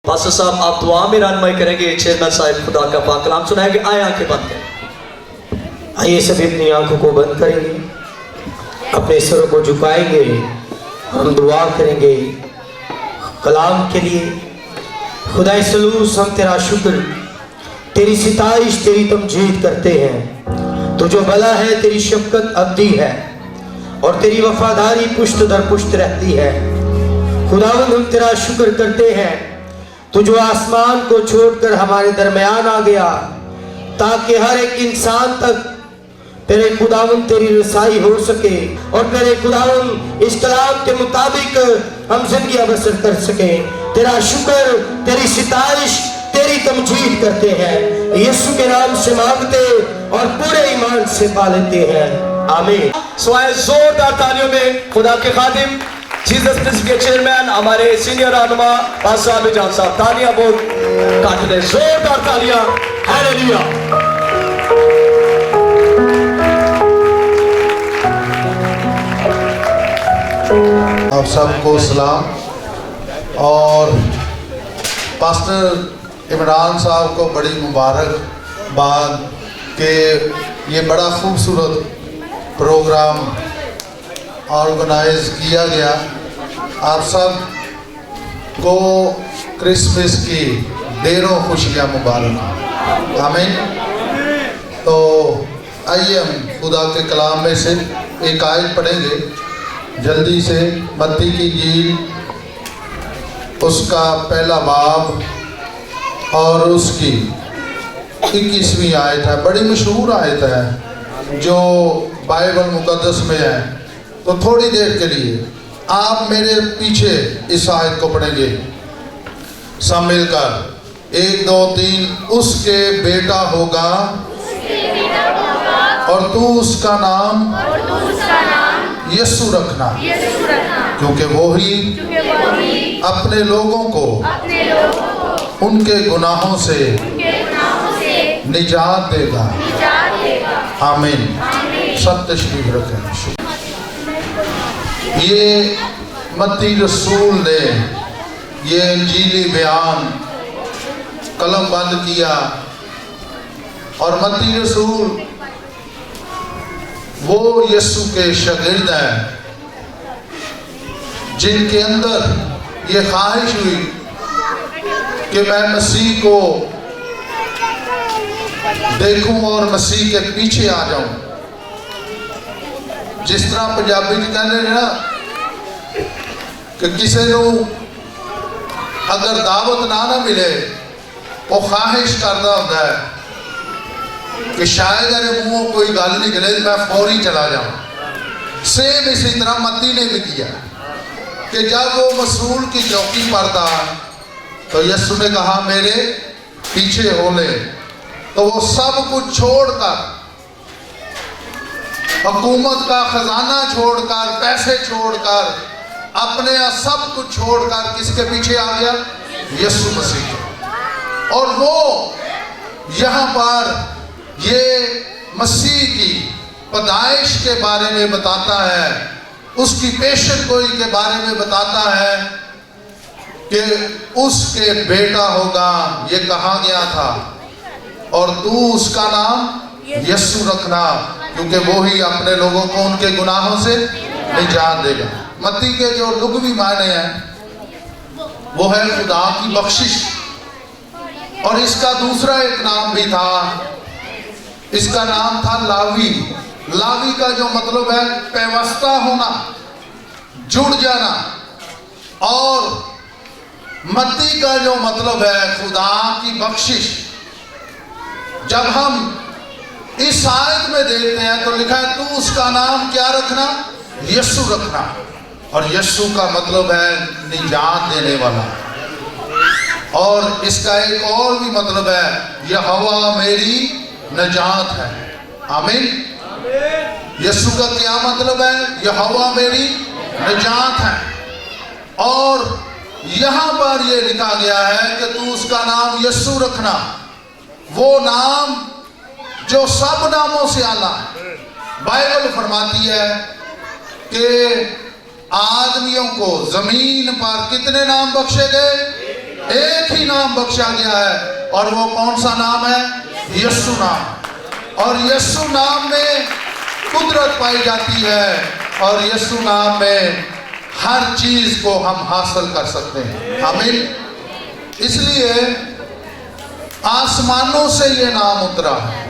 Pastor साहब आप दुआ में रहनुमाई करेंगे, चेयरमैन साहब खुदा का पाक कलाम सुनाएंगे। आए आंखें बंद करें। आइए सभी अपनी आंखों को बंद करेंगे, अपने सरों को झुकाएंगे, हम दुआ करेंगे कलाम के लिए। खुदा सलूस हम तेरा शुक्र, तेरी सितारिश, तेरी तमजीद करते हैं। तू जो भला है, तेरी शफकत अब्दी है और तेरी वफादारी पुश्त दर पुश्त रहती है। खुदावंद हम तेरा शुक्र करते हैं, तू जो आसमान को छोड़कर हमारे दरमियान आ गया ताकि हर एक इंसान तक तेरे खुदावंद तेरी रसाई हो सके और तेरे खुदावंद इस कलाम के मुताबिक हम जिंदगी बसर कर सके। तेरा शुक्र, तेरी सितारिश, तेरी तमजीद करते हैं। यीशु के नाम से मांगते और पूरे ईमान से पा लेते हैं, आमीन। स्वाय जोरदार तालियों में खुदा के खादिम जीसस मिनिस्ट्री के चेयरमैन हमारे सीनियर रहनुमा पास्टर साहब जान साहब, तालियां बहुत काट दे, जोरदार तालियां। हालेलुया। आप सबको सलाम और पास्टर इमरान साहब को बड़ी मुबारकबाद कि ये बड़ा खूबसूरत प्रोग्राम ऑर्गेनाइज किया गया। आप सब को क्रिसमस की ढेरों खुशियाँ मुबारक, आमीन। तो आइए हम खुदा के कलाम में से एक आयत पढ़ेंगे जल्दी से। मत्ती की इंजील उसका पहला बाब और उसकी 21वीं आयत है। बड़ी मशहूर आयत है जो बाइबल मुकद्दस में है। तो थोड़ी देर के लिए आप मेरे पीछे इस आयत को पढ़ेंगे सब मिलकर। 1 2 3। उसके बेटा होगा और तू उसका नाम यीशु रखना, क्योंकि वो ही अपने लोगों को उनके गुनाहों से निजात देगा, आमीन। सब तशरीफ रखें। ये मत्ती रसूल ने ये इंजीली बयान कलम बंद किया और मत्ती रसूल वो यीशु के शागिर्द हैं जिनके अंदर ये ख्वाहिश हुई कि मैं मसीह को देखूं और मसीह के पीछे आ जाऊं। जिस तरह पंजाबी में कहते हैं ना कि किसी को अगर दावत ना मिले वो ख्वाहिश करता होता है कि शायद मेरे मुंहों कोई गल निकले तो मैं फौरी चला जाऊं। सेम इसी तरह मत्ती ने भी किया कि जब वो मसूल की चौकी पर था तो यीशु ने कहा मेरे पीछे हो ले। तो वो सब कुछ छोड़कर, हुकूमत का खजाना छोड़कर, पैसे छोड़कर, अपने सब कुछ छोड़कर किसके पीछे आ गया? यीशु मसीह के। और वो यहाँ पर ये मसीह की पैदाइश के बारे में बताता है, उसकी पेशन गोई के बारे में बताता है कि उसके बेटा होगा, ये कहा गया था, और तू उसका नाम यीशु रखना, क्योंकि वो ही अपने लोगों को उनके गुनाहों से निजात देगा। मत्ती के जो लुग़वी मायने हैं वो है खुदा की बख्शिश। और इसका दूसरा एक नाम भी था, इसका नाम था लावी। लावी का जो मतलब है पैवस्ता होना, जुड़ जाना। और मत्ती का जो मतलब है खुदा की बख्शिश। जब हम इस आयत में देखते हैं तो लिखा है तू उसका नाम क्या रखना? यीशु रखना। और यीशु का मतलब है निजात देने वाला। और इसका एक और भी मतलब है यहोवा मेरी निजात है, आमीन। यीशु का क्या मतलब है? यहोवा मेरी निजात है। और यहाँ पर ये लिखा गया है कि तू उसका नाम यीशु रखना, वो नाम जो सब नामों से आला है। बाइबल फरमाती है कि आदमियों को जमीन पर कितने नाम बख्शे गए? एक ही नाम बख्शा गया है, और वो कौन सा नाम है? यीशु नाम। और यीशु नाम में कुदरत पाई जाती है, और यीशु नाम में हर चीज को हम हासिल कर सकते हैं। आमीन। इसलिए आसमानों से ये नाम उतरा है।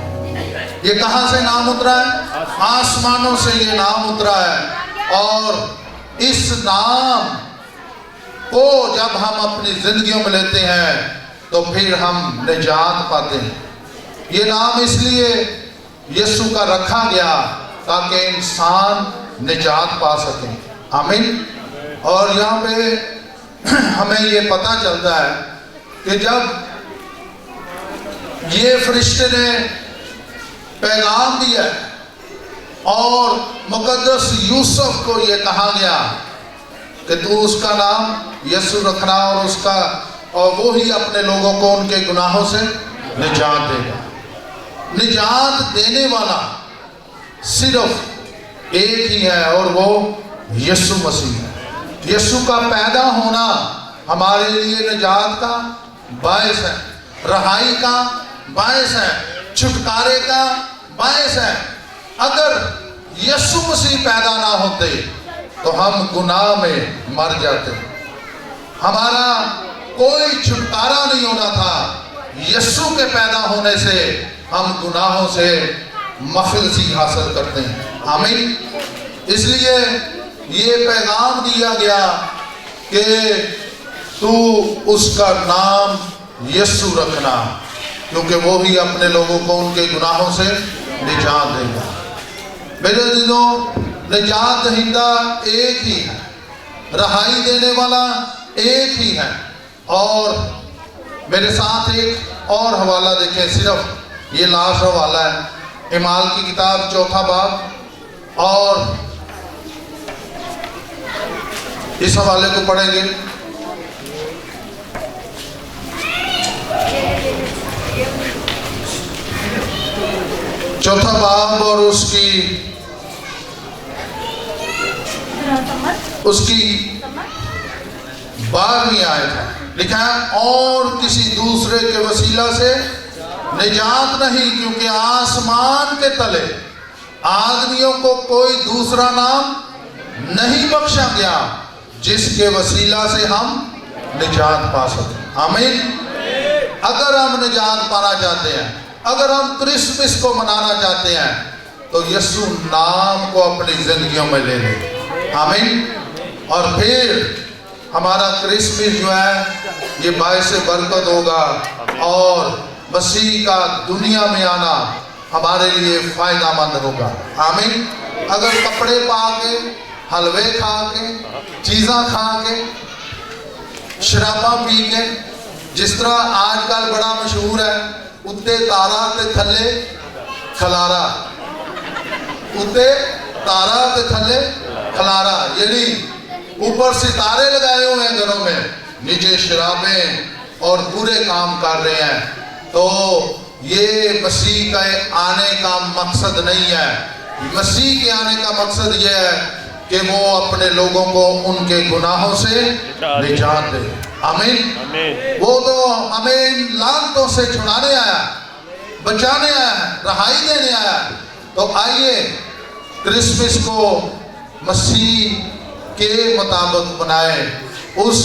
ये कहां से नाम उतरा है? आसमानों से ये नाम उतरा है। और इस नाम को जब हम अपनी जिंदगियों में लेते हैं तो फिर हम निजात पाते हैं। ये नाम इसलिए यीशु का रखा गया ताकि इंसान निजात पा सके। आमीन। और यहाँ पे हमें ये पता चलता है कि जब ये फरिश्ते ने पैगाम दिया और मुकद्दस यूसुफ को ये कहा गया कि तू उसका नाम यीशु रखना, और वो ही अपने लोगों को उनके गुनाहों से निजात देगा। निजात देने वाला सिर्फ एक ही है, और वो यीशु मसीह है। यीशु का पैदा होना हमारे लिए निजात का बायस है, रहाई का बायस है, छुटकारे का बायस है। अगर यीशु मसीह पैदा ना होते तो हम गुनाह में मर जाते, हमारा कोई छुटकारा नहीं होना था। यीशु के पैदा होने से हम गुनाहों से मफलसी हासिल करते हैं। आमीन। इसलिए ये पैगाम दिया गया कि तू उसका नाम यीशु रखना, क्योंकि वो ही अपने लोगों को उनके गुनाहों से निजात देगा। मेरे दिनों, निजात दहिंदा एक ही है, रहाई देने वाला एक ही है। और मेरे साथ एक और हवाला देखें, सिर्फ ये लास्ट हवाला है, इमाल की किताब 4 बाब, और इस हवाले को पढ़ेंगे। चौथा बाब और उसकी 12वीं आयत है, लिखा है और किसी दूसरे के वसीला से निजात नहीं, क्योंकि आसमान के तले आदमियों को कोई दूसरा नाम नहीं बख्शा गया जिसके वसीला से हम निजात पा सकें। आमीन। अगर हम निजात पाना चाहते हैं, अगर हम क्रिसमस को मनाना चाहते हैं, तो यीशु नाम को अपनी जिंदगियों में ले लें। आमीन। और फिर हमारा क्रिसमस जो है ये बायस बरकत होगा, और मसीह का दुनिया में आना हमारे लिए फायदामंद होगा। आमीन। अगर कपड़े पा के, हलवे खा के, चीज़ा खा के, शराबा पी के, जिस तरह आजकल बड़ा मशहूर है, उत्ते तारा ते थले खलारा, उत्ते तारा ते थले खलारा, यानी ऊपर सितारे लगाए हुए हैं घरों में, नीचे शराबें और बुरे काम कर रहे हैं। तो ये मसीह का आने का मकसद नहीं है। मसीह के आने का मकसद ये है कि वो अपने लोगों को उनके गुनाहों से निजात दे। आमीन। वो तो हमें लानतों से छुड़ाने आया, बचाने आया है, रहाई देने आया। तो आइए क्रिसमस को मसीह के मुताबिक बनाए, उस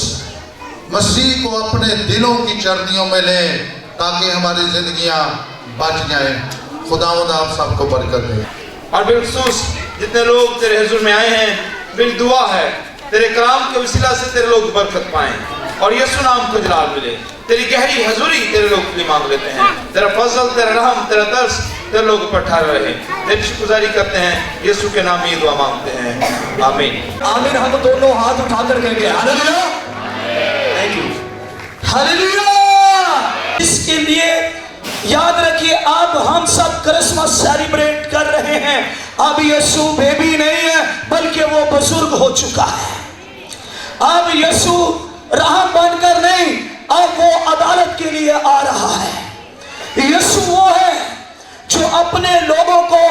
मसीह को अपने दिलों की चरनियों में लें, ताकि हमारी जिंदगियां बच जाएं। खुदावंद आप सबको बरकत दे। और बिलखसूस जितने लोग तेरे हुजूर में आए हैं, बिल दुआ है तेरे कलाम के वसीला से तेरे लोग बरकत पाएं और यीशु नाम को जलाल मिले। तेरी गहरी हजूरी तेरे लोग के लिए मांग लेते हैं। तेरा फजल, तेरा रहम, तेरा दर्स तेरे लोग पर ठहरा रहे। तेरी शुक्रगुजारी करते हैं, यीशु के नाम में ये दुआ मांगते हैं। आमीन। आमीन। हम दोनों हाथ उठाकर कहेंगे हालेलुया। Thank you. हालेलुया। इसके लिए याद रखिए, अब हम सब क्रिसमस सेलिब्रेट कर रहे हैं। अब यीशु बेबी नहीं है, बल्कि वो बुजुर्ग हो चुका है। अब यीशु रहम बनकर नहीं, अब वो अदालत के लिए आ रहा है। यीशु वो है जो अपने लोगों को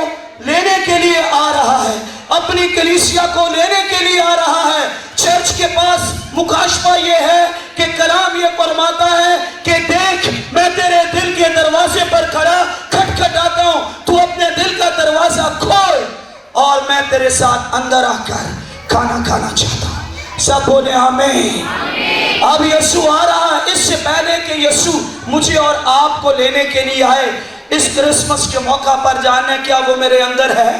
लेने के लिए आ रहा है, अपनी कलीसिया को लेने के लिए आ रहा है। चर्च के पास मुकाशफा ये है کہ کلام یہ فرماتا ہے کہ دیکھ میں تیرے دل کے دروازے پر کھڑا کھٹکھٹاتا ہوں، تو اپنے دل کا دروازہ کھول اور میں تیرے ساتھ اندر آ کر کھانا کھانا چاہتا ہوں۔ سب بولے آمین۔ اب یسوع آ رہا ہے، اس سے پہلے کہ یسوع مجھے اور آپ کو لینے کے لیے آئے اس کرسمس کے موقع پر، جاننے کیا وہ میرے اندر ہے؟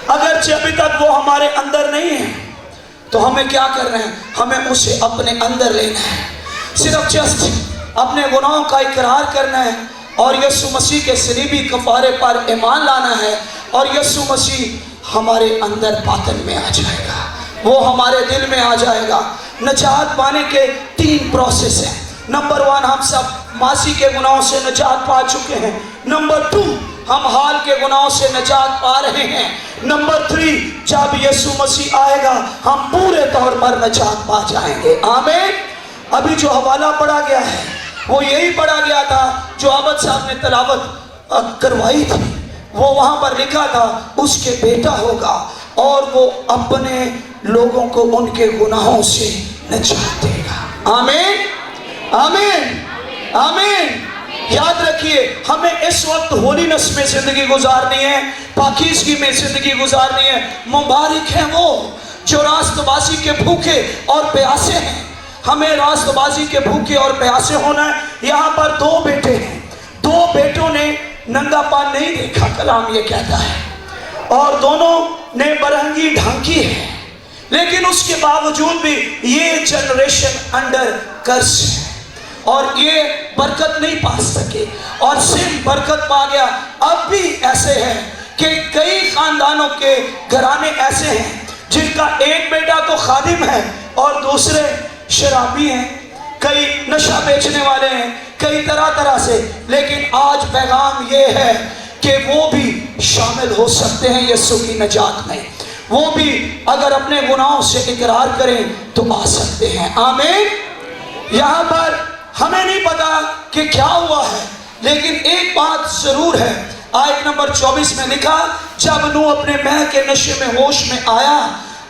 اگرچہ ابھی تک وہ ہمارے اندر نہیں ہے تو ہمیں کیا کرنا ہے؟ ہمیں اسے اپنے اندر لینا ہے، صرف جسٹ اپنے گناہوں کا اقرار کرنا ہے اور یسوع مسیح کے صلیبی کفارے پر ایمان لانا ہے، اور یسوع مسیح ہمارے اندر باطن میں آ جائے گا، وہ ہمارے دل میں آ جائے گا۔ نجات پانے کے 3 پروسیس ہیں۔ نمبر 1، ہم سب ماضی کے گناہوں سے نجات پا چکے ہیں۔ نمبر 2، ہم حال کے گناہوں سے نجات پا رہے ہیں۔ نمبر 3، جب یسوع مسیح آئے گا ہم پورے طور پر نجات پا جائیں گے۔ آمین۔ ابھی جو حوالہ پڑھا گیا ہے وہ یہی پڑھا گیا تھا جو عابد صاحب نے تلاوت کروائی تھی، وہ وہاں پر لکھا تھا اس کے بیٹا ہوگا اور وہ اپنے لوگوں کو ان کے گناہوں سے نجات دے گا۔ آمین آمین آمین۔ یاد رکھیے ہمیں اس وقت ہولینس میں زندگی گزارنی ہے، پاکیزگی میں زندگی گزارنی ہے۔ مبارک ہیں وہ جو راست بازی کے بھوکے اور پیاسے ہیں۔ ہمیں راست بازی کے بھوکے اور پیاسے ہونا ہے۔ یہاں پر 2 بیٹے ہیں، 2 بیٹوں نے ننگا پان نہیں دیکھا، کلام یہ کہتا ہے، اور دونوں نے برہنگی ڈھانکی ہے، لیکن اس کے باوجود بھی یہ جنریشن انڈر کرس ہے اور یہ برکت نہیں پا سکے، اور صرف برکت پا گیا۔ اب بھی ایسے ہیں کہ کئی خاندانوں کے گھرانے ایسے ہیں جن کا ایک بیٹا تو خادم ہے اور دوسرے شرابی ہیں، کئی نشہ بیچنے والے ہیں، کئی طرح سے، لیکن آج پیغام یہ ہے کہ وہ بھی شامل ہو سکتے ہیں یسوع کی نجات میں، وہ بھی اگر اپنے گناہوں سے اقرار کریں تو آ سکتے ہیں۔ آمین۔ یہاں پر ہمیں نہیں پتا کہ کیا ہوا ہے، لیکن ایک بات ضرور ہے۔ آیت نمبر 24 میں لکھا، جب نوح اپنے مہ کے نشے میں ہوش میں آیا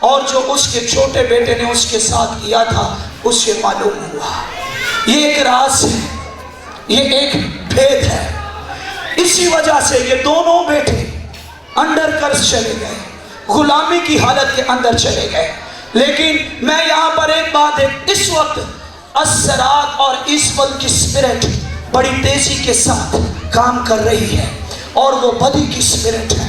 اور جو اس کے چھوٹے بیٹے نے اس کے ساتھ کیا تھا اسے معلوم ہوا۔ یہ ایک راز ہے، یہ ایک بھید ہے۔ اسی وجہ سے یہ دونوں بیٹے انڈر کرس چلے گئے، غلامی کی حالت کے اندر چلے گئے۔ لیکن میں یہاں پر ایک بات ہے، اس وقت اسرات اور ایسول کی اسپرٹ بڑی تیزی کے ساتھ کام کر رہی ہے، اور وہ بدی کی اسپرٹ ہے،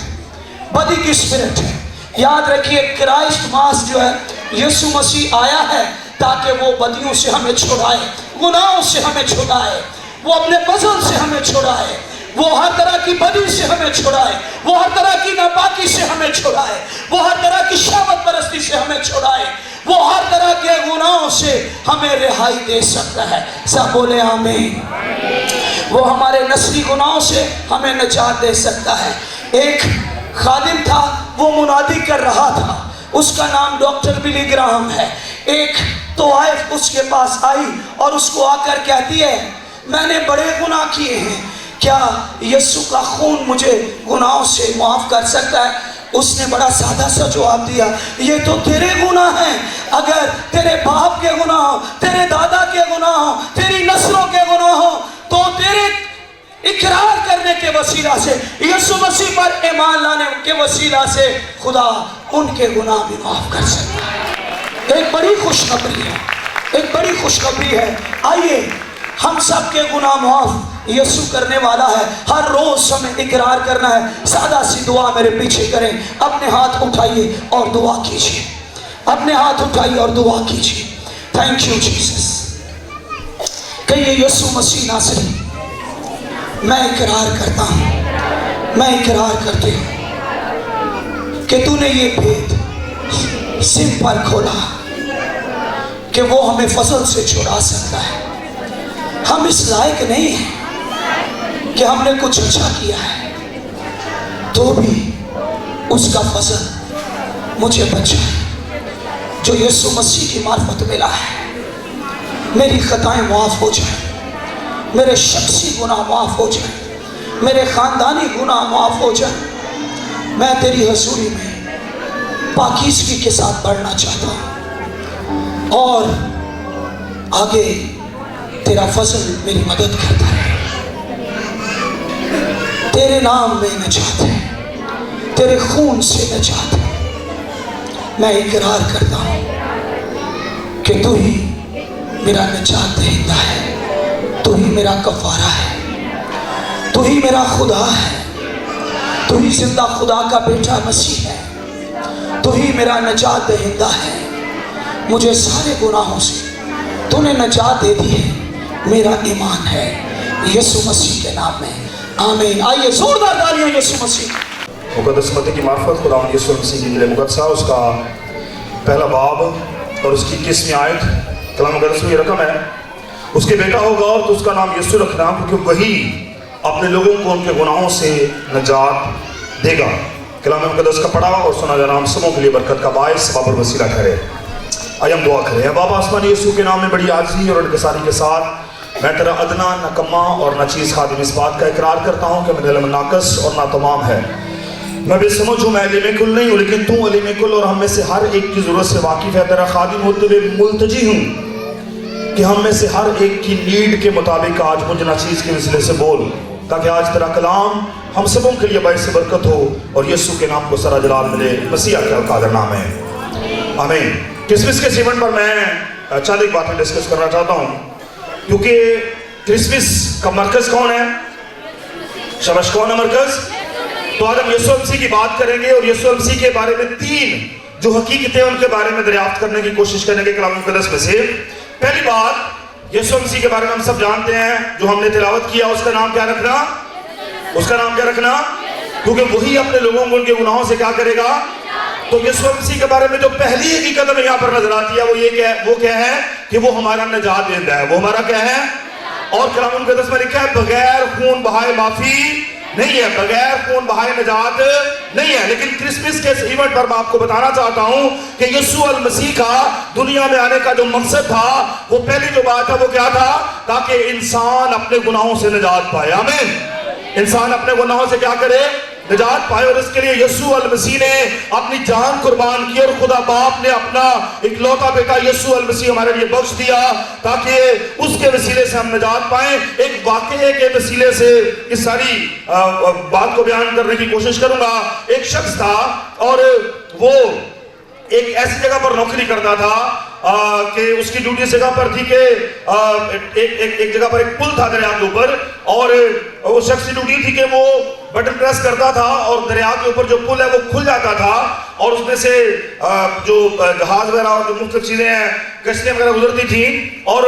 بدی کی اسپرٹ ہے۔ یاد رکھیے کرائسٹ ماس جو ہے، یسوع مسیح آیا ہے تاکہ وہ بدیوں سے ہمیں چھڑائے، گناہوں سے ہمیں چھڑائے، وہ اپنے فضل سے ہمیں چھڑائے، وہ ہر طرح کی بدی سے ہمیں چھڑائے، وہ ہر طرح کی ناپاکی سے ہمیں چھڑائے، وہ ہر طرح کی شہوت پرستی سے ہمیں چھڑائے، وہ ہر طرح کے گناہوں سے ہمیں رہائی دے سکتا ہے۔ سب بولے آمین۔ وہ ہمارے نسلی گناہوں سے ہمیں نجات دے سکتا ہے۔ ایک خادم تھا، وہ منادی کر رہا تھا، اس کا نام ڈاکٹر بلی گراہم ہے۔ ایک طوائف اس کے پاس آئی اور اس کو آ کر کہتی ہے، میں نے بڑے گناہ کیے ہیں، کیا یسوع کا خون مجھے گناہوں سے معاف کر سکتا ہے؟ اس نے بڑا سادہ سا جواب دیا، یہ تو تیرے گناہ ہیں، اگر تیرے باپ کے گناہ ہوں، تیرے دادا کے گناہ ہوں، تیری نسلوں کے گناہ ہوں، تو تیرے اقرار کرنے کے وسیلہ سے، یسوع مسیح پر ایمان لانے کے وسیلہ سے خدا ان کے گناہ بھی معاف کر سکتا ہے۔ ایک بڑی خوشخبری ہے، ایک بڑی خوشخبری ہے۔ آئیے ہم سب کے گناہ معاف یسوع کرنے والا ہے۔ ہر روز ہمیں اقرار کرنا ہے۔ سادہ سی دعا میرے پیچھے کریں، اپنے ہاتھ اٹھائیے اور دعا کیجیے، اپنے ہاتھ اٹھائیے اور دعا کیجیے۔ Thank you Jesus. کہیے یسوع مسیح ناصری، میں اقرار کرتا ہوں، میں اقرار کرتی ہوں کہ تو نے یہ بھید سم پر کھولا کہ وہ ہمیں فضل سے چھڑا سکتا ہے۔ ہم اس لائق نہیں ہیں کہ ہم نے کچھ اچھا کیا ہے، تو بھی اس کا فضل مجھے بچائے جو یسوع مسیح کی معرفت ملا ہے۔ میری خطائیں معاف ہو جائیں، میرے شخصی گناہ معاف ہو جائیں، میرے خاندانی گناہ معاف ہو جائیں۔ میں تیری حضوری میں پاکیزگی کے ساتھ بڑھنا چاہتا ہوں اور आगे तेरा फजल मेरी मदद करता है। तेरे नाम में नजात है, तेरे खून से नजात है। मैं इकरार करता हूँ कि तू ही मेरा नजात दहिंदा है, तू ही मेरा कफारा है, तू ही मेरा खुदा है, तू ही जिंदा खुदा का बेटा मसीह है, तू ही मेरा नजात दहिंदा है। मुझे सारे गुनाहों से तूने नजात दे दी है, मेरा ईमान है यीशु मसीह के नाम में, आमीन। आइए जोरदार तालियां यीशु मसीह। मुक़द्दस मत्ती की मार्फत खुदा यीशु मसीह की इंजील मुक़द्दसा उसका पहला बाब और उसकी 21वीं आयत कलाम मुक़द्दस में रकम है, उसके बेटा होगा और तो उसका नाम यीशु रखना, क्योंकि वही अपने लोगों को उनके गुनाहों से नजात देगा। कलाम मुक़द्दस का पढ़ा और सुना जाना हम सबों के लिए बरकत का बायस बाबर वसीला ठहरे। आइए हम दुआ करें। बाबा आसमानी यीशु के नाम में बड़ी आजिज़ी और इनकिसारी के साथ मैं तेरा अदना नकम्मा और नाचीज़ खादिम इस बात का इकरार करता हूँ कि मेरा इल्म नाक़स और नातमाम है। मैं बेसमझ हूँ, मैं अलीम कुल नहीं हूँ, लेकिन तू अलीम कुल और हम में से हर एक की ज़रूरत से वाकिफ़ है। तेरा खादिम होते हुए मुल्तजी हूँ कि हम में से हर एक की नीड के मुताबिक आज मुझे नाचीज़ के वसीले से बोल, ताकि आज तेरा कलाम हम सबों के लिए बाइस बरकत हो और यीशु के नाम को सरा जलाल मिले। मसीह का कादर नाम है, आमीन। क्रिसमस के जीवन पर मैं चंद एक बातें डिस्कस करना चाहता हूँ, क्योंकि क्रिसमस का मरकज़ कौन है? शबश कौन है मरकज़? तो आज हम यीशु मसीह की बात करेंगे और यीशु मसीह के बारे में 3 जो हकीकतें उनके बारे में दरियाफ्त करने की कोशिश करेंगे कलाम मुक़द्दस में से। पहली बात, यीशु मसीह के बारे में हम सब जानते हैं, जो हमने तिलावत किया, उसका नाम क्या रखना? उसका नाम क्या रखना? क्योंकि वही अपने लोगों को उनके गुनाहों से क्या करेगा। तो यीशु मसीह के बारे में जो पहली हकीकत हमें यहाँ पर नजर आती है वो क्या है कि वो हमारा नजात देता है। वो हमारा क्या है? और कलाम मुक़द्दस में लिखा है बगैर खून बहाए माफी नहीं है, बगैर खून बहाए नजात नहीं है। लेकिन क्रिसमस के इस इवेंट पर मैं आपको बताना चाहता हूं कि यीशु अल मसीह का दुनिया में आने का जो मकसद था, वो पहली जो बात है वो क्या था? ताकि इंसान अपने गुनाहों से निजात पाए। आमीन। इंसान अपने गुनाहों से क्या करे? निजात पाए। और इसके लिए यीशु अल मसीह ने अपनी जान कुर्बान की और खुदा बाप ने अपना इकलौता बेटा यीशु अल मसीह हमारे लिए बख्श दिया, ताकि उसके वसीले से हम निजात पाएं। एक वाक़ये के वसीले से इस सारी बात को बयान करने की कोशिश करूंगा। एक शख्स था और वो एक ऐसी जगह पर नौकरी करता था कि उसकी ड्यूटी इस जगह पर थी कि एक जगह पर एक पुल था दरिया के ऊपर, और उस शख्स की ड्यूटी थी कि वो बटन प्रेस करता था और दरिया के ऊपर जो पुल है वो खुल जाता था और उसमें से जो जहाज वगैरह और जो मुख्तलिफ चीज़ें हैं, कश्तियाँ वगैरह गुजरती थी, और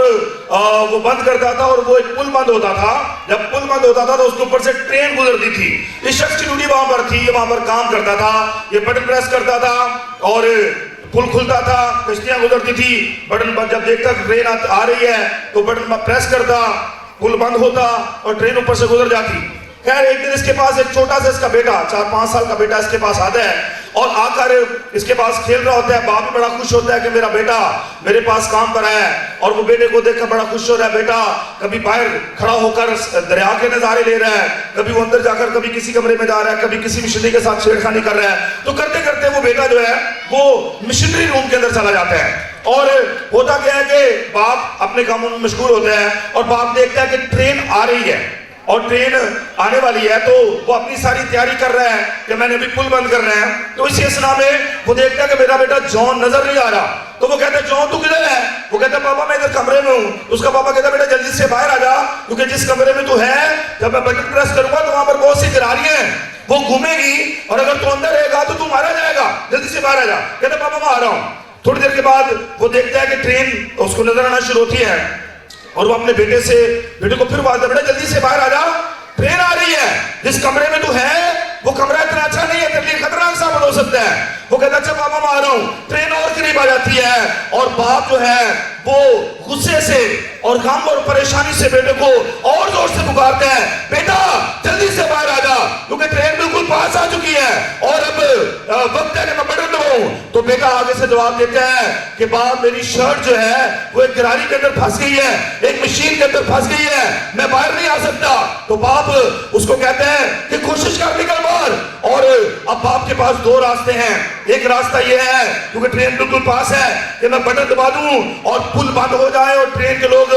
वो बंद करता था और वो एक पुल बंद होता था। जब पुल बंद होता था तो उसके ऊपर से ट्रेन गुजरती थी। इस शख्स की ड्यूटी वहाँ पर थी, ये वहाँ पर काम करता था, ये बटन प्रेस करता था और पुल खुलता था, कश्तियाँ गुजरती थी। बटन जब देखता ट्रेन आ रही है तो बटन प्रेस करता, पुल बंद होता और ट्रेन ऊपर से गुजर जाती। खैर एक दिन इसके पास एक छोटा सा इसका बेटा, 4-5 साल का बेटा इसके पास आता है और आकर इसके पास खेल रहा होता है। बाप भी बड़ा खुश होता है कि मेरा बेटा मेरे पास काम पर आया है, और वो बेटे को देखकर बड़ा खुश हो रहा है। बेटा कभी बाहर खड़ा होकर दरिया के नज़ारे ले रहा है, कभी वो अंदर जाकर कभी किसी कमरे में जा रहा है, कभी किसी मिशनरी के साथ छेड़खानी कर रहा है। तो करते करते वो बेटा जो है वो मिशनरी रूम के अंदर चला जाता है। और होता क्या है कि बाप अपने कामों में मशगूल होता है और बाप देखता है कि ट्रेन आ रही है और ट्रेन आने वाली है, तो वो अपनी सारी तैयारी कर रहा है कि मैंने अभी पुल बंद करना है। तो इसी असना में वो देखता है कि मेरा बेटा जॉन नजर नहीं आ रहा। तो वो कहता है जॉन तू किधर है? वो कहता है पापा मैं इधर कमरे में हूँ। उसका पापा कहता है बेटा जल्दी से बाहर आ जा, क्योंकि जिस कमरे में तू है जब मैं बटन प्रेस करूंगा तो वहां पर बहुत सी गिरारियां हैं, वो घूमेगी और अगर तू अंदर रहेगा तो तू मारा जाएगा, जल्दी से बाहर आ जा। कहता पापा मैं आ रहा हूँ। थोड़ी देर के बाद वो देखता है कि ट्रेन उसको नजर आना शुरू होती है और वो अपने बेटे को फिर बात बेटा जल्दी से बाहर आ जा, ट्रेन आ रही है, जिस कमरे में तू है वो कमरा इतना अच्छा नहीं है, तेरे लिए खतरनाक साबित हो सकता है। वो कहता अच्छा पापा मैं आ रहा हूँ। ट्रेन और करीब आ जाती है और बाप जो है वो गुस्से से और गम और परेशानी से बेटे को और जोर से पुकारते हैं बेटा जल्दी से बाहर आ जा, क्योंकि ट्रेन बिल्कुल पास आ चुकी है और अब वक्त है कि मैं बटन दबाऊं। तो बेटा आगे से जवाब देता है कि बाप मेरी शर्ट जो है वो एक गिरारी के अंदर फंस गई है, एक मशीन के अंदर फंस गई है, मैं बाहर नहीं आ सकता। तो बाप उसको कहते हैं कि कोशिश कर निकल बाहर। और अब बाप के पास 2 रास्ते हैं, एक रास्ता ये है, क्योंकि ट्रेन बिल्कुल पास है, कि मैं बटन दबा दूं और पुल बंद हो जाए और ट्रेन के लोग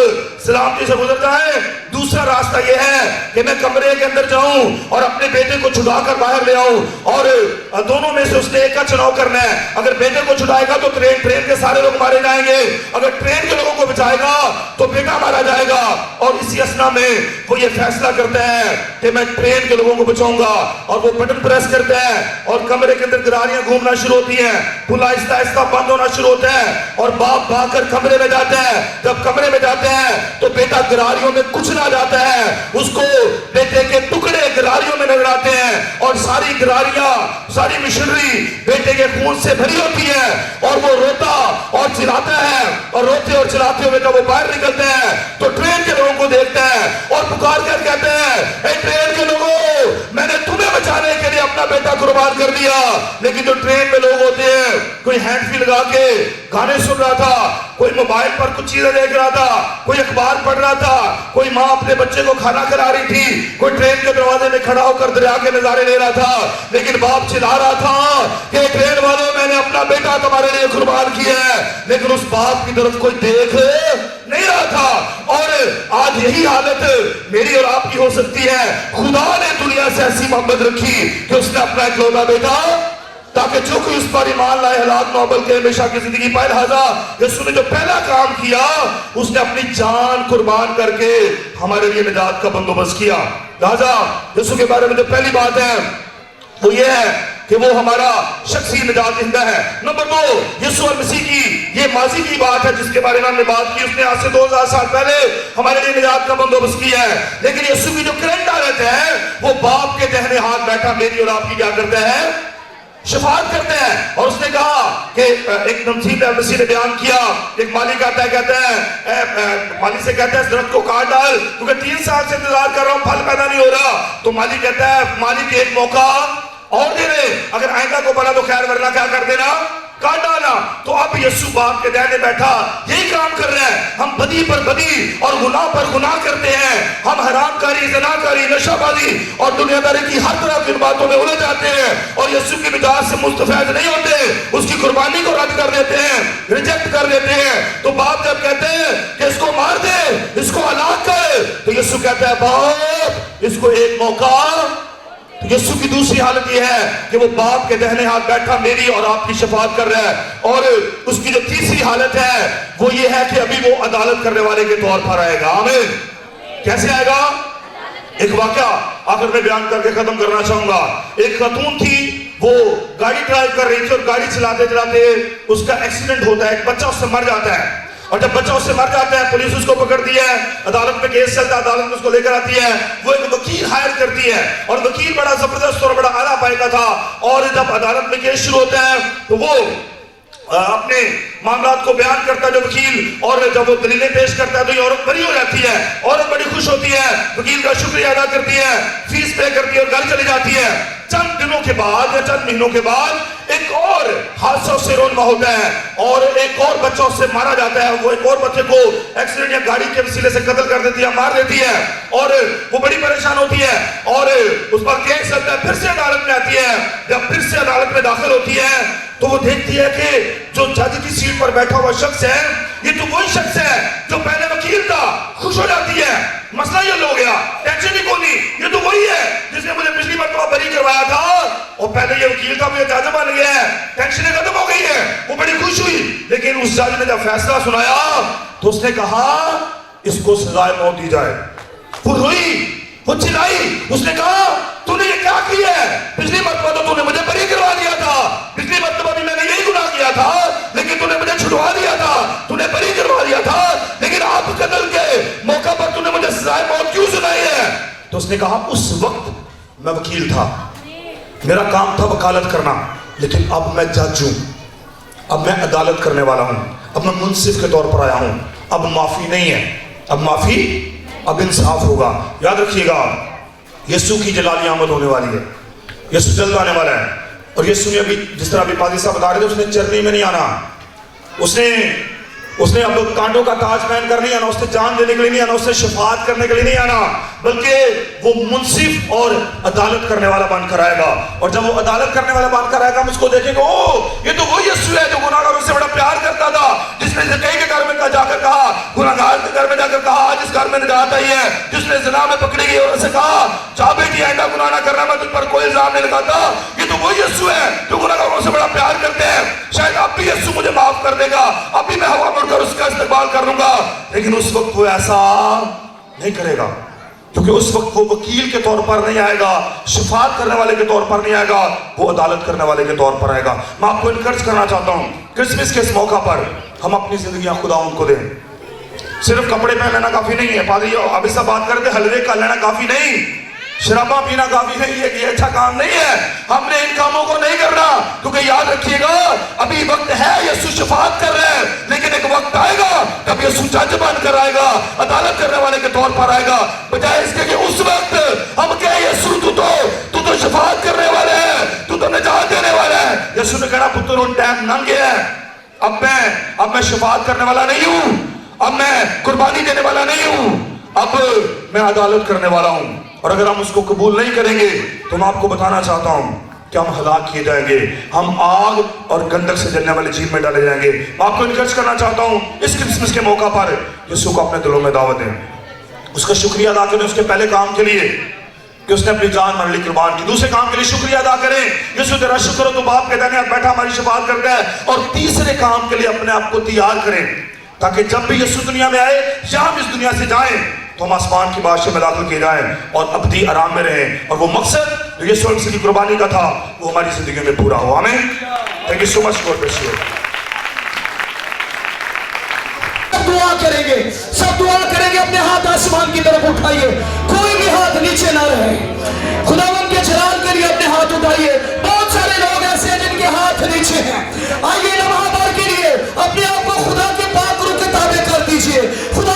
सलामती से गुजर जाएं। दूसरा रास्ता ये है कि मैं कमरे के अंदर जाऊं और अपने बेटे को छुड़ाकर बाहर ले आऊं, और दोनों में से उसने एक का चुनाव करना है। अगर बेटे को छुड़ाएगा तो ट्रेन के सारे लोग मारे जाएंगे, अगर ट्रेन के लोगों को बचाएगा तो बेटा मारा जाएगा। और इसी असना में वो ये फैसला करता है कि मैं ट्रेन के लोगों को बचाऊंगा, और वो बटन प्रेस करता है और कमरे के अंदर गिरारियां घूमना शुरू होती हैं, पुल आहिस्ता आहिस्ता बंद होना शुरू होता है, और बाप भागकर कमरे में जाता है। जब कमरे में जाते हैं तो बेटा गिरारियों में कुचला जाता है, उसको बेटे के टुकड़े गिरारियों में नजर आते हैं, और सारी गिरारियां, सारी मशीनरी बेटे के खून से भरी होती है, और वो रोता और चिल्लाता है, और रोते और चिल्लाते हुए जब वो बाहर निकलते हैं तो ट्रेन के लोगों को देखते हैं और पुकार कर कहते हैं, ए ट्रेन के लोगों, मैंने तुम्हें बचाने के लिए अपना बेटा कुर्बान कर दिया। लेकिन जो ट्रेन में लोग होते हैं, कोई हैंड फ्री लगा के गाने सुन रहा था, कोई मोबाइल पर कुछ चीजें देख रहा था, कोई अखबार पढ़ रहा था, कोई माँ अपने बच्चे को खाना खिला रही थी, कोई ट्रेन के दरवाजे में खड़ा होकर दरिया के नजारे ले रहा था, लेकिन बाप चिल्ला रहा था कि ट्रेन वालों, मैंने अपना बेटा तुम्हारे लिए कुर्बान किया है। लेकिन उस बाप की तरफ कोई देख नहीं रहा था। और आज यही हालत मेरी और आपकी हो सकती है। खुदा ने दुनिया से ऐसी मोहब्बत रखी कि उसने अपना इकलौता बेटा, ताकि जो कोई उस पर ईमान लाए हलाक नौबल के हमेशा की जिंदगी पाए। लिहाजा यीशु ने जो पहला काम किया, उसने अपनी जान कुर्बान करके हमारे लिए निजात का बंदोबस्त किया। लिहाजा यीशु के बारे में जो पहली बात है वो ये है कि वो हमारा शख्सी निजात दहिंदा है। नंबर 2, यीशु मसीह की ये माजी की बात है जिसके बारे में हमने बात की। उसने आज से 2000 साल पहले हमारे लिए निजात का बंदोबस्त किया है। लेकिन यीशु की जो करंट हालत है, वो बाप के दाहिने हाथ बैठा मेरी और आपकी क्या करता है, शफाअत करते हैं। और उसने कहा कि एक नमसीद मसीह ने बयान किया, एक माली कहता है माली से कहता है इस दरख्त को काट डाल, क्योंकि 3 साल से इंतजार कर रहा हूं, फल पैदा नहीं हो रहा। तो माली कहता है, मालिक एक मौका और दे दे, अगर आइंदा को बना तो खैर, वरना क्या कर देना, काट डाला। तो अब यीशु बाप के दाहिने बैठा यही काम कर रहे हैं। हम बदी पर बदी और गुनाह पर गुनाह करते हैं, हम हरामकारी, ज़नाकारी, नशाबाजी और दुनियादारी की हर तरह की बातों में उलझ जाते हैं, और यीशु की निजात से मुस्तफैद नहीं होते, उसकी कुर्बानी को रद्द कर देते हैं, रिजेक्ट कर देते हैं। तो बाप जब कहते हैं कि इसको मार दे, इसको हलाक कर, तो यीशु कहता है, बाप इसको एक मौका। यीशु की दूसरी हालत यह है कि वो बाप के दाहिने हाथ बैठा मेरी और आपकी शफाअत कर रहा है। और उसकी जो तीसरी हालत है वो ये है कि अभी वो अदालत करने वाले के तौर पर आएगा। आमीन। कैसे आएगा? एक वाकया आखिर में बयान करके खत्म करना चाहूंगा। एक खातून थी, वो गाड़ी ड्राइव कर रही थी और गाड़ी चलाते चलाते उसका एक्सीडेंट होता है, एक बच्चा उससे मर जाता है। और जब बच्चा उससे मर जाता है, पुलिस उसको पकड़ती है, अदालत में केस चलता है, अदालत में उसको लेकर आती है, वो एक वकील हायर करती है, और वकील बड़ा जबरदस्त और बड़ा आला पाए का था। और जब अदालत में केस शुरू होता है तो वो अपने मामलात को बयान करता है जो वकील, और जब वो दलीलें पेश करता है तो ये औरत बरी हो जाती है। औरत बड़ी खुश होती है, वकील का शुक्रिया अदा करती है, फीस पे करती है और घर चली जाती है। चंद दिनों के बाद या चंद महीनों के बाद एक और हादसा उससे रोनमा होता है, और एक और बच्चा उससे मारा जाता है। वो एक और बच्चे को एक्सीडेंट या गाड़ी के वसीले से कत्ल कर देती है, मार देती है, और वो बड़ी परेशान होती है और उस पर केस चलता है। फिर से अदालत में आती है। जब फिर से अदालत में दाखिल होती है तो वो देखती है कि जो जज की सीट पर बैठा हुआ शख्स है, ये तो वही शख्स है जो पहले वकील था। खुश हो जाती है, मसला ये हो गया, टेंशन ही कोई नहीं, ये तो वही है जिसने मुझे पिछली मरतबा बरी करवाया था, और पहले ये वकील था, मुझे जज बन गया है, टेंशन खत्म हो गई है। वो बड़ी खुश हुई। लेकिन उस जज ने जब फैसला सुनाया तो उसने कहा इसको सजाए मौत दी जाए। वो रोई, वो चिल्लाई, उसने कहा तूने ये क्या किया है? पिछली मरतबा तो तूने मुझे बरी करवा दिया था, पिछली मरतबा भी मैंने यही गुनाह किया था, लेकिन तूने मुझे छुड़वा दिया था, तूने बरी करवा दिया था, लेकिन आप कत्ल के मौका पर तूने मुझे सजाए मौत क्यों सुनाई है? तो उसने कहा उस वक्त मैं वकील था, मेरा काम था वकालत करना, लेकिन अब मैं जज हूं, अब मैं अदालत करने वाला हूं, अब मैं मुंसिफ के तौर पर आया हूं, अब माफी नहीं है, अब माफी, अब इंसाफ होगा। याद रखिएगा, यीशु की जलाली आमद होने वाली है, यीशु जल्द आने वाला है। और यीशु ने अभी जिस तरह अभी पादी साहब बता रहे थे, उसने चरनी में नहीं आना, उसने उसने अब कांटों का ताज पहन कर नहीं आना, उसने जान देने के लिए नहीं आना, उसने शफात करने के लिए नहीं आना, बल्कि वो मुंसिफ और अदालत करने वाला बनकर आएगा। और जब वो अदालत करने वाला बनकर आएगा, हम उसको देखेंगे, ओ ये तो वो यीशु है जो गुनाहगारों से बड़ा प्यार करता था, जिसने ज़कई के घर में जाकर कहा, गुनाहगार के घर में जाकर कहा, जिस घर में निजात आई है, जिसने ज़िना में पकड़ी गई और उसे कहा, जा बेटी आइंदा गुनाह ना करना, मैं तुझ पर कोई इल्जाम नहीं लगाता। ये तो वो यीशु है जो गुनाहगारों से बड़ा प्यार करते हैं। शायद अब भी यीशु मुझे माफ कर देगा, अब भी मैं हवा मुड़कर उसका इस्तेमाल कर लूंगा, लेकिन उस वक्त वो ऐसा नहीं करेगा, क्योंकि उस वक्त वो वकील के तौर पर नहीं आएगा, शफात करने वाले के तौर पर नहीं आएगा, वो अदालत करने वाले के तौर पर आएगा। मैं आपको इनकरेज करना चाहता हूँ, क्रिसमस के इस मौका पर हम अपनी जिंदगियां खुदा उनको दें। सिर्फ कपड़े पहन लेना काफी नहीं है, पादरी अब इससे बात करके हलवे का लेना काफी नहीं, शराबा पीना काफी नहीं है, ये अच्छा काम नहीं है। हमने इन कामों को नहीं करना, क्योंकि याद रखिएगा अभी वक्त है, यीशु शफात कर रहे हैं, लेकिन एक वक्त आएगा जब यीशु जज बनकर आएगा, अदालत करने वाले के तौर पर आएगा। बजाय इसके कि उस वक्त हम कहें यीशु तू तो शफात करने वाले है, तू तो निजात देने वाला है। यीशु ने कहा पुत्र उन टाइम लंघ गया है, अब मैं शफात करने वाला नहीं हूं, अब मैं कुर्बानी देने वाला नहीं हूं, अब मैं अदालत करने वाला हूं। और अगर हम उसको कबूल नहीं करेंगे तो मैं आपको बताना चाहता हूं कि हम हलाक किए जाएंगे, हम आग और गंधक से जलने वाली झील में डाले जाएंगे। मैं आपको इनकरेज करना चाहता हूं इस क्रिसमस के मौका पर यीशु को अपने दिलों में दावत दें, उसका शुक्रिया अदा करें उसके पहले काम के लिए कि उसने अपनी जान मंडली कुर्बान की, दूसरे काम के लिए शुक्रिया अदा करें, यीशु तेरा शुक्र हो तो बाप के दाहिने हाथ बैठा हमारी शफात करता है, और तीसरे काम के लिए अपने आप को तैयार करें ताकि जब भी यीशु दुनिया में आए या हम इस दुनिया से जाएं तो हम आसमान की बादशाह में दाखिल किए जाएं और अबदी आराम में रहें, और वो मकसद जो यीशु मसीह की कुर्बानी का था वो हमारी जिंदगी में पूरा हो। आमीन। Thank you so much God bless you. दुआ करेंगे, सब दुआ करेंगे, अपने हाथ आसमान की तरफ उठाइए, कोई भी हाथ नीचे ना रहे, खुदावंद के जलाल के लिए अपने हाथ उठाइए। बहुत सारे लोग ऐसे हैं जिनके हाथ नीचे हैं, आइए लम्हा भर के लिए अपने आप को खुदा के पाक रूह के ताबे कर दीजिए। खुदा